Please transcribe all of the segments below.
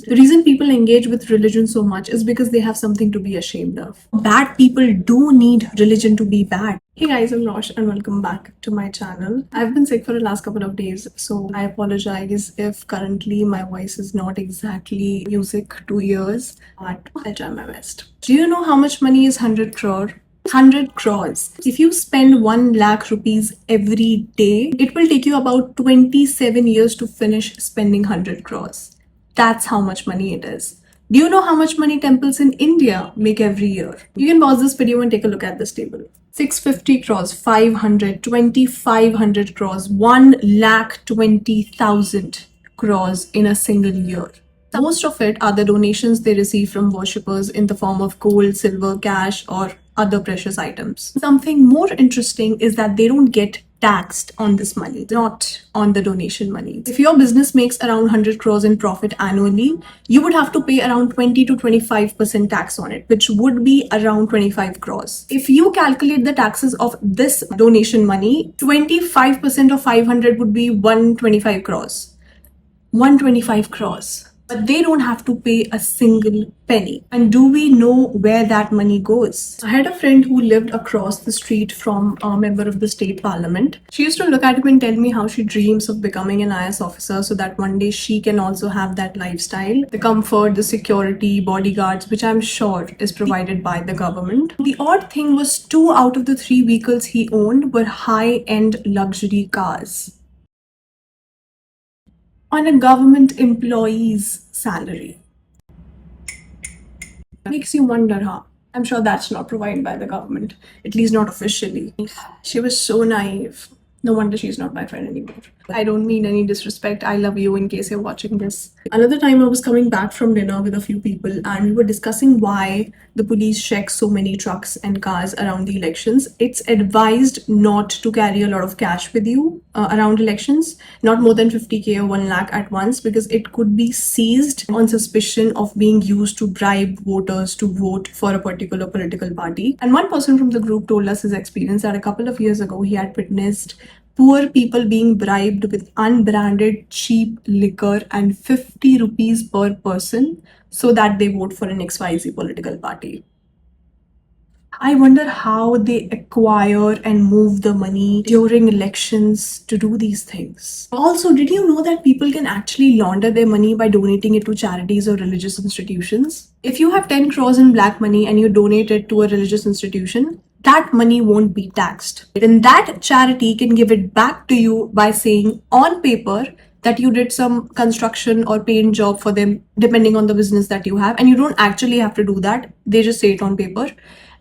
The reason people engage with religion so much is because they have something to be ashamed of. Bad people do need religion to be bad. Hey guys, I'm Rosh and welcome back to my channel. I've been sick for the last couple of days, so I apologize if currently my voice is not exactly music to ears, but I'll try my best. Do you know how much money is 100 crore? 100 crores. If you spend 1 lakh rupees every day, it will take you about 27 years to finish spending 100 crores. That's how much money it is. Do you know how much money temples in India make every year? You can pause this video and take a look at this table. 650 crores, 500, 2500 crores, 1,20,000 crores in a single year. Most of it are the donations they receive from worshippers in the form of gold, silver, cash, or other precious items. Something more interesting is that they don't get taxed on this money, not on the donation money. If your business makes around 100 crores in profit annually, you would have to pay around 20 to 25% tax on it, which would be around 25 crores. If you calculate the taxes of this donation money, 25% of 500 would be 125 crores. 125 crores. But they don't have to pay a single penny. And do we know where that money goes? I had a friend who lived across the street from a member of the state parliament. She used to look at him and tell me how she dreams of becoming an IS officer so that one day she can also have that lifestyle. The comfort, the security, bodyguards, which I'm sure is provided by the government. The odd thing was 2 out of the 3 vehicles he owned were high-end luxury cars on a government employee's salary. Makes you wonder, huh? I'm sure that's not provided by the government, at least not officially. She was so naive. No wonder she's not my friend anymore. I don't mean any disrespect. I love you in case you're watching this. Another time I was coming back from dinner with a few people and we were discussing why the police check so many trucks and cars around the elections. It's advised not to carry a lot of cash with you around elections, not more than 50k or 1 lakh at once, because it could be seized on suspicion of being used to bribe voters to vote for a particular political party. And one person from the group told us his experience that a couple of years ago he had witnessed poor people being bribed with unbranded cheap liquor and 50 rupees per person so that they vote for an XYZ political party. I wonder how they acquire and move the money during elections to do these things. Also, did you know that people can actually launder their money by donating it to charities or religious institutions? If you have 10 crores in black money and you donate it to a religious institution, that money won't be taxed. And that charity can give it back to you by saying on paper that you did some construction or paint job for them, depending on the business that you have. And you don't actually have to do that. They just say it on paper.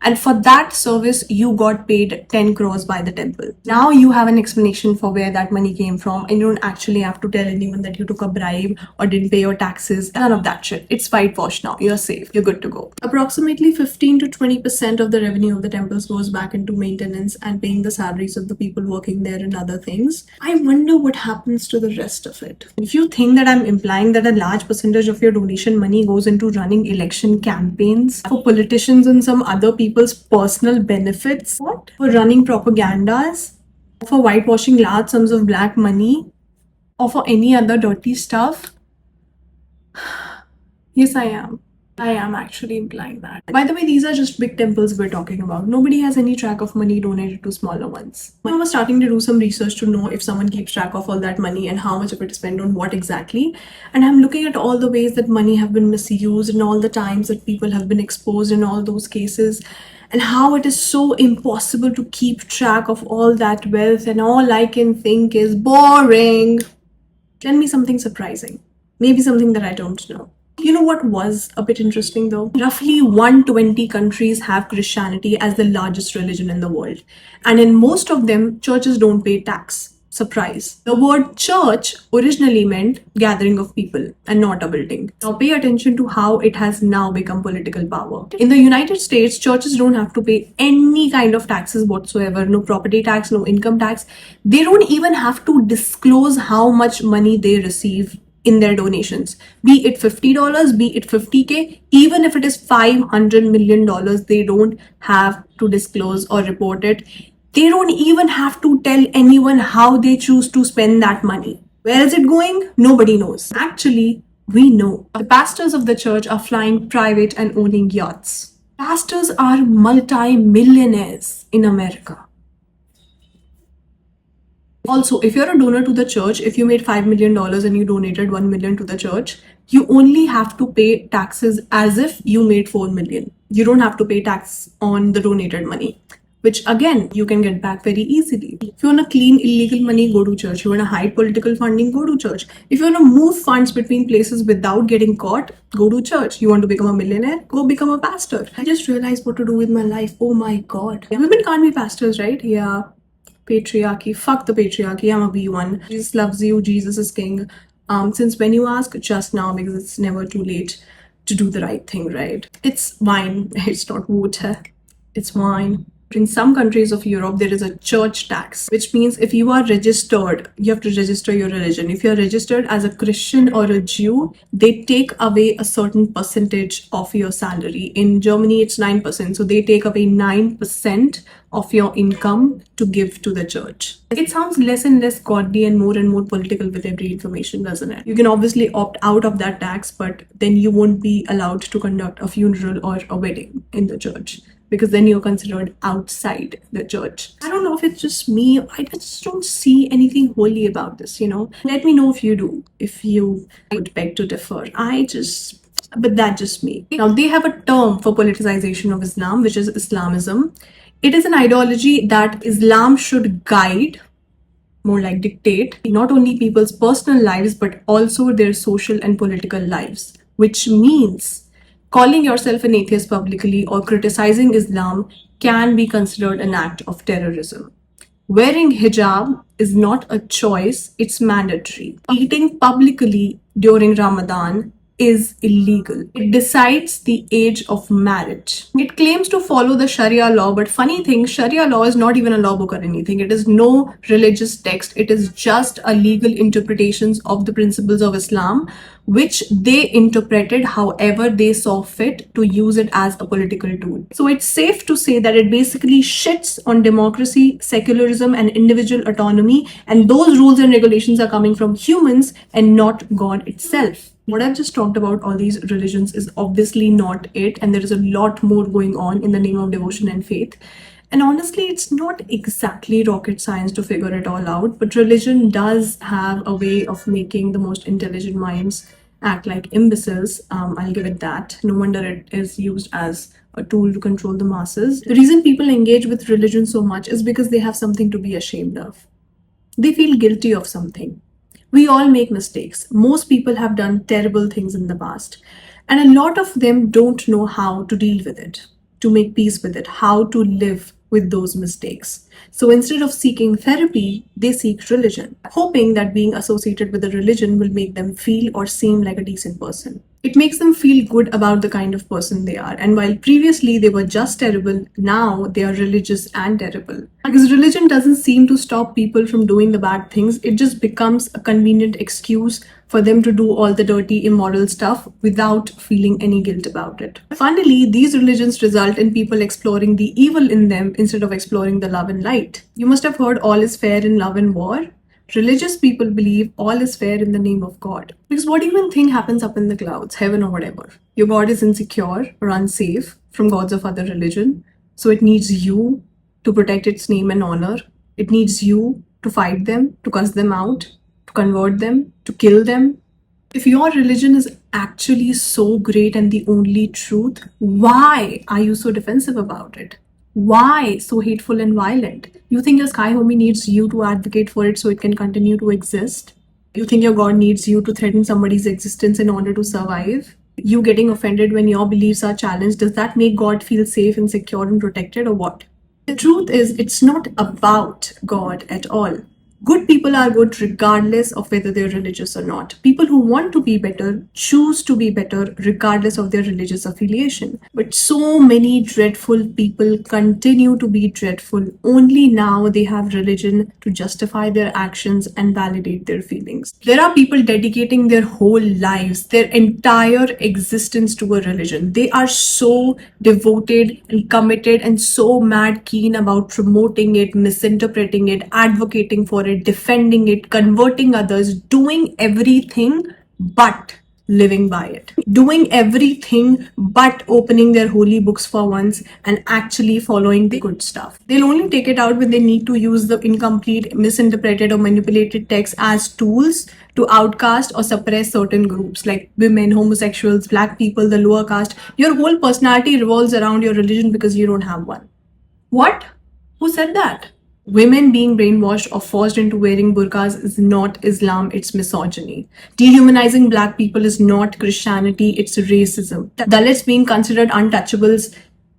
And for that service, you got paid 10 crores by the temple. Now you have an explanation for where that money came from, and you don't actually have to tell anyone that you took a bribe or didn't pay your taxes. None of that shit. It's whitewash now. You're safe. You're good to go. Approximately 15 to 20% of the revenue of the temples goes back into maintenance and paying the salaries of the people working there and other things. I wonder what happens to the rest of it. If you think that I'm implying that a large percentage of your donation money goes into running election campaigns for politicians and some other people's personal benefits, what? For running propagandas, for whitewashing large sums of black money, or for any other dirty stuff? Yes, I am. I am actually implying that. By the way, these are just big temples we're talking about. Nobody has any track of money donated to smaller ones. I was starting to do some research to know if someone keeps track of all that money and how much of it is spent on what exactly. And I'm looking at all the ways that money have been misused and all the times that people have been exposed in all those cases, and how it is so impossible to keep track of all that wealth, and all I can think is boring. Tell me something surprising. Maybe something that I don't know. You know what was a bit interesting though? Roughly 120 countries have Christianity as the largest religion in the world. And in most of them, churches don't pay tax. Surprise. The word church originally meant gathering of people and not a building. Now pay attention to how it has now become political power. In the United States, churches don't have to pay any kind of taxes whatsoever. No property tax, no income tax. They don't even have to disclose how much money they receive in their donations. Be it $50, be it 50k, even if it is $500 million, they don't have to disclose or report it. They don't even have to tell anyone how they choose to spend that money. Where is it going? Nobody knows. Actually, We know the pastors of the church are flying private and owning yachts. Pastors are multi-millionaires in America. Also, if you're a donor to the church, if you made $5 million and you donated 1 million to the church, you only have to pay taxes as if you made 4 million. You don't have to pay tax on the donated money, which again, you can get back very easily. If you want to clean illegal money, go to church. You want to hide political funding, go to church. If you want to move funds between places without getting caught, go to church. You want to become a millionaire, go become a pastor. I just realized what to do with my life. Oh my God. Women can't be pastors, right? Yeah. Patriarchy, fuck the patriarchy, I'm a B1. Jesus loves you, Jesus is king. Since when you ask? Just now, because it's never too late to do the right thing, right? It's wine, it's not water, it's wine. In some countries of Europe, there is a church tax, which means if you are registered, you have to register your religion. If you're registered as a Christian or a Jew, they take away a certain percentage of your salary. In Germany, it's 9%. So they take away 9% of your income to give to the church. It sounds less and less godly and more political with every information, doesn't it? You can obviously opt out of that tax, but then you won't be allowed to conduct a funeral or a wedding in the church, because then you're considered outside the church. I don't know if it's just me. I just don't see anything holy about this, you know? Let me know if you do, if you would beg to differ. But that's just me. Now, they have a term for politicization of Islam, which is Islamism. It is an ideology that Islam should guide, more like dictate, not only people's personal lives, but also their social and political lives, which means calling yourself an atheist publicly or criticizing Islam can be considered an act of terrorism. Wearing hijab is not a choice, it's mandatory. Eating publicly during Ramadan is illegal. It decides the age of marriage. It claims to follow the Sharia law, but funny thing, Sharia law is not even a law book or anything. It is no religious text. It is just a legal interpretations of the principles of Islam, which they interpreted however they saw fit to use it as a political tool. So it's safe to say that it basically shits on democracy, secularism, and individual autonomy, and those rules and regulations are coming from humans and not God itself. What I've just talked about, all these religions, is obviously not it, and there is a lot more going on in the name of devotion and faith. And honestly, it's not exactly rocket science to figure it all out, but religion does have a way of making the most intelligent minds act like imbeciles. I'll give it that. No wonder it is used as a tool to control the masses. The reason people engage with religion so much is because they have something to be ashamed of. They feel guilty of something. We all make mistakes. Most people have done terrible things in the past, and a lot of them don't know how to deal with it, to make peace with it, how to live with those mistakes. So instead of seeking therapy, they seek religion, hoping that being associated with a religion will make them feel or seem like a decent person. It makes them feel good about the kind of person they are. And while previously they were just terrible, now they are religious and terrible. Because religion doesn't seem to stop people from doing the bad things, it just becomes a convenient excuse for them to do all the dirty, immoral stuff without feeling any guilt about it. Finally, these religions result in people exploring the evil in them instead of exploring the love and light. You must have heard all is fair in love and war. Religious people believe all is fair in the name of God. Because what do you even think happens up in the clouds, heaven or whatever? Your God is insecure or unsafe from gods of other religion. So it needs you to protect its name and honor. It needs you to fight them, to cuss them out, to convert them, to kill them. If your religion is actually so great and the only truth, why are you so defensive about it? Why so hateful and violent? You think your sky homie needs you to advocate for it so it can continue to exist? You think your God needs you to threaten somebody's existence in order to survive? You getting offended when your beliefs are challenged, does that make God feel safe and secure and protected, or what? The truth is, it's not about God at all. Good people are good regardless of whether they're religious or not. People who want to be better choose to be better regardless of their religious affiliation. But so many dreadful people continue to be dreadful only now they have religion to justify their actions and validate their feelings. There are people dedicating their whole lives, their entire existence to a religion. They are so devoted and committed and so mad keen about promoting it, misinterpreting it, advocating for it, defending it, converting others, doing everything but living by it, doing everything but opening their holy books for once and actually following the good stuff. They'll only take it out when they need to use the incomplete, misinterpreted, or manipulated text as tools to outcast or suppress certain groups like women, homosexuals, black people, the lower caste. Your whole personality revolves around your religion because you don't have one. What? Who said that? Women being brainwashed or forced into wearing burqas is not Islam, it's misogyny. Dehumanizing black people is not Christianity, it's racism. Dalits being considered untouchables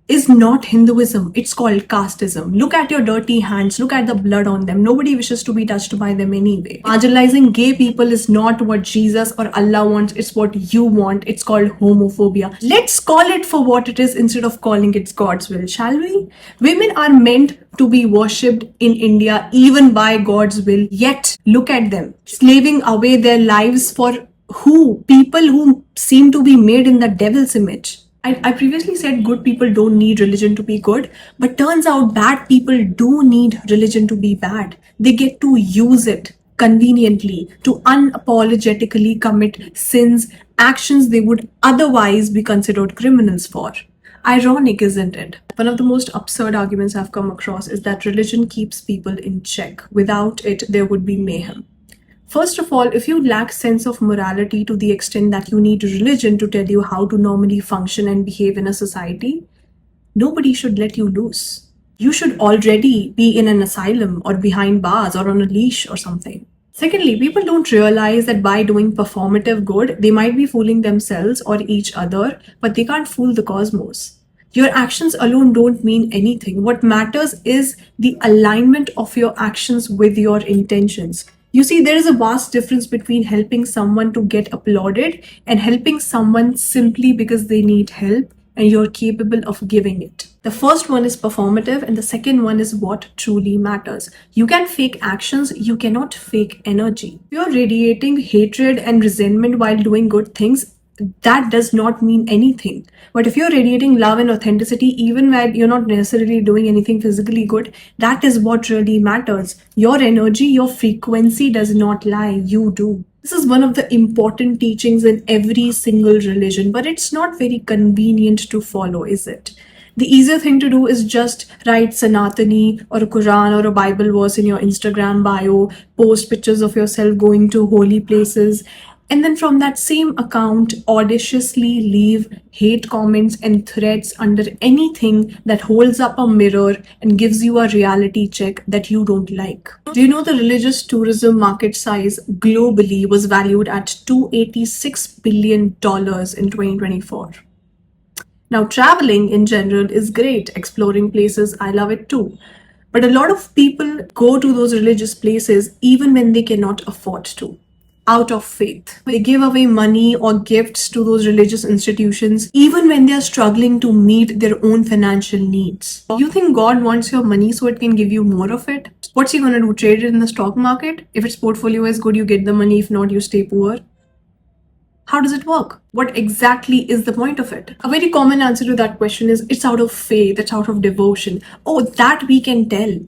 is not Hinduism, it's called casteism. Look at your dirty hands, look at the blood on them. Nobody wishes to be touched by them anyway. Marginalizing gay people is not what Jesus or Allah wants, it's what you want. It's called homophobia. Let's call it for what it is instead of calling it God's will, shall we? Women are meant to be worshipped in India even by God's will, yet look at them, slaving away their lives for who? People who seem to be made in the devil's image. I previously said good people don't need religion to be good, but turns out bad people do need religion to be bad. They get to use it conveniently to unapologetically commit sins, actions they would otherwise be considered criminals for. Ironic, isn't it? One of the most absurd arguments I've come across is that religion keeps people in check. Without it, there would be mayhem. First of all, if you lack sense of morality to the extent that you need religion to tell you how to normally function and behave in a society, nobody should let you loose. You should already be in an asylum or behind bars or on a leash or something. Secondly, people don't realize that by doing performative good, they might be fooling themselves or each other, but they can't fool the cosmos. Your actions alone don't mean anything. What matters is the alignment of your actions with your intentions. You see, there is a vast difference between helping someone to get applauded and helping someone simply because they need help and you're capable of giving it. The first one is performative and the second one is what truly matters. You can fake actions, you cannot fake energy. If you're radiating hatred and resentment while doing good things, that does not mean anything. But if you're radiating love and authenticity, even when you're not necessarily doing anything physically good, that is what really matters. Your energy, your frequency does not lie, you do. This is one of the important teachings in every single religion, but it's not very convenient to follow, is it? The easier thing to do is just write Sanatani or a Quran or a Bible verse in your Instagram bio, post pictures of yourself going to holy places, and then from that same account audaciously leave hate comments and threats under anything that holds up a mirror and gives you a reality check that you don't like. Do you know the religious tourism market size globally was valued at $286 billion in 2024? Now, traveling in general is great, exploring places, I love it too. But a lot of people go to those religious places even when they cannot afford to, out of faith. They give away money or gifts to those religious institutions even when they are struggling to meet their own financial needs. You think God wants your money so it can give you more of it? What's he gonna do? Trade it in the stock market? If its portfolio is good, you get the money. If not, you stay poor. How does it work? What exactly is the point of it? A very common answer to that question is it's out of faith, it's out of devotion. Oh, that we can tell.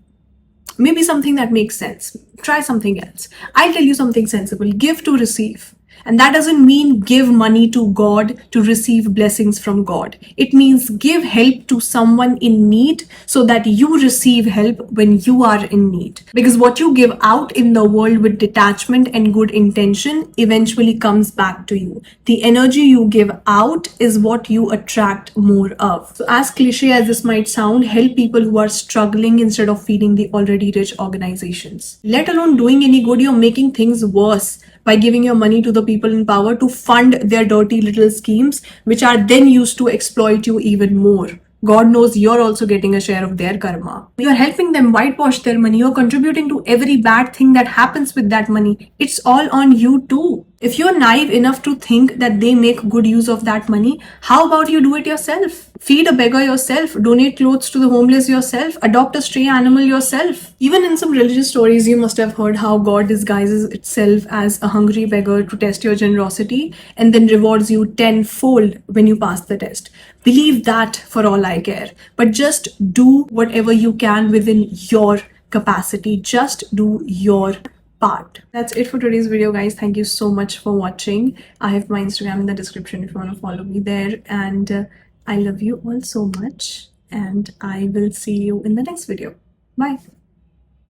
Maybe something that makes sense. Try something else. I'll tell you something sensible. Give to receive. And that doesn't mean give money to God to receive blessings from God. It means give help to someone in need so that you receive help when you are in need. Because what you give out in the world with detachment and good intention eventually comes back to you. The energy you give out is what you attract more of. So as cliche as this might sound, help people who are struggling instead of feeding the already rich organizations. Let alone doing any good, you're making things worse by giving your money to the people in power to fund their dirty little schemes, which are then used to exploit you even more. God knows you're also getting a share of their karma. You're helping them whitewash their money. You're contributing to every bad thing that happens with that money. It's all on you too. If you're naive enough to think that they make good use of that money, how about you do it yourself? Feed a beggar yourself, donate clothes to the homeless yourself, adopt a stray animal yourself. Even in some religious stories, you must have heard how God disguises itself as a hungry beggar to test your generosity and then rewards you tenfold when you pass the test. Believe that for all I care. But just do whatever you can within your capacity. Just do your part. That's it for today's video, guys. Thank you so much for watching. I have my Instagram in the description if you want to follow me there. And I love you all so much. And I will see you in the next video. Bye.